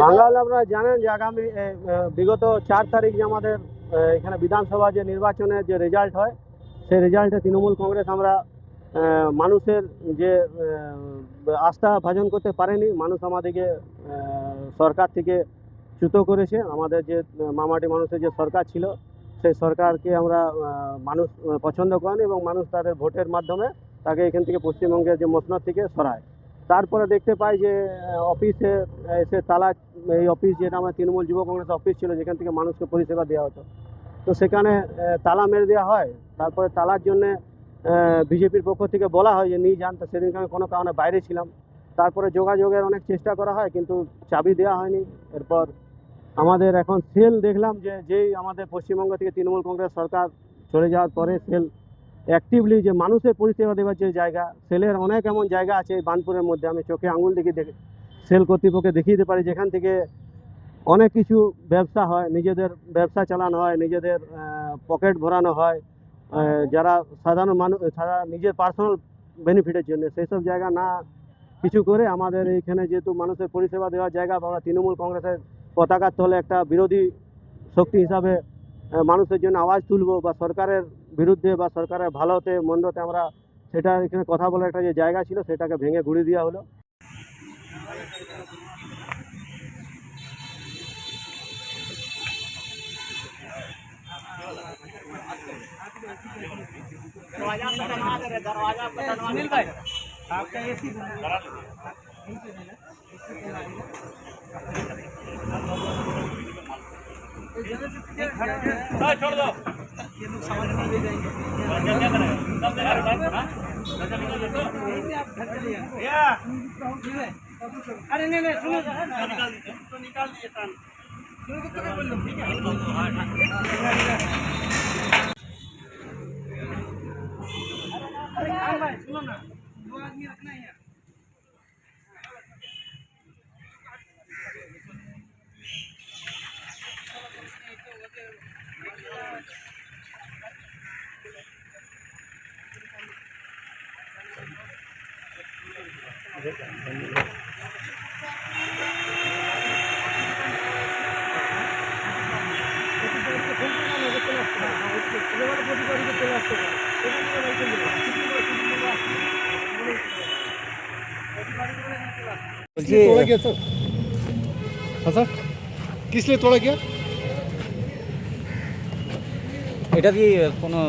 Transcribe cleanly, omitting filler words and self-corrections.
বাঙাল আপনারা জানেন যে আগামী বিগত 4 তারিখ যে আমাদের এখানে বিধানসভা যে নির্বাচনের যে রেজাল্ট হয়, সেই রেজাল্টে তৃণমূল কংগ্রেস আমরা মানুষের যে আস্থা ভাজন করতে পারেনি। মানুষ আমাদেরকে সরকার থেকে চ্যুত করেছে। আমাদের যে মামাটি মানুষের যে সরকার ছিল, সেই সরকারকে আমরা মানুষ পছন্দ করেন এবং মানুষ তাদের ভোটের মাধ্যমে তাকে এখান থেকে পশ্চিমবঙ্গের যে মসনদ থেকে সরায়। তারপরে দেখতে পাই যে অফিসে এসে তালা, এই অফিস যেটা আমার তৃণমূল যুব কংগ্রেস অফিস ছিল, যেখান থেকে মানুষকে পরিষেবা দেওয়া হতো, তো সেখানে তালা মেরে দেওয়া হয়। তারপরে তালার জন্যে বিজেপির পক্ষ থেকে বলা হয় যে নিয়ে যান, তো সেদিনকে আমি কোনো কারণে বাইরে ছিলাম। তারপরে যোগাযোগের অনেক চেষ্টা করা হয়, কিন্তু চাবি দেওয়া হয়নি। এরপর আমাদের এখন সেল দেখলাম যে যেই আমাদের পশ্চিমবঙ্গ থেকে তৃণমূল কংগ্রেস সরকার চলে যাওয়ার পরে সেল অ্যাক্টিভলি যে মানুষের পরিষেবা দেওয়ার যে জায়গা, সেলের অনেক এমন জায়গা আছে এই বার্নপুরের মধ্যে, আমি চোখে আঙুল দেখে সেল কর্তৃপক্ষকে দেখিয়ে দিতে পারি, যেখান থেকে অনেক কিছু ব্যবসা হয়, নিজেদের ব্যবসা চালানো হয়, নিজেদের পকেট ভরানো হয়, যারা সাধারণ মানুষ সারা নিজের পার্সোনাল বেনিফিটের জন্য, সেই সব জায়গা না কিছু করে আমাদের এইখানে যেহেতু মানুষের পরিষেবা দেওয়ার জায়গা, আমরা তৃণমূল কংগ্রেসের পতাকার তলে একটা বিরোধী শক্তি হিসাবে মানুষের জন্য আওয়াজ তুলব, বা সরকারের বিরুদ্ধে বা সরকারের ভালোতে মন্দতে আমরা সেটা এখানে কথা বলার একটা যে জায়গা ছিল, সেটাকে ভেঙে গুঁড়িয়ে দেওয়া হলো। सुनील भाई, आपका एसी छोड़ दो, ये लोग सामान नहीं ले जाएंगे। आप घर चलिए। अरे नहीं नहीं, सुनो, निकाल दीजिए कान। ठीक है, भाई सुनो ना, 2 आदमी रखना है। तोड़ा गया सर? हाँ सर, किस लिए तोड़ा गया? এটা কি কোনো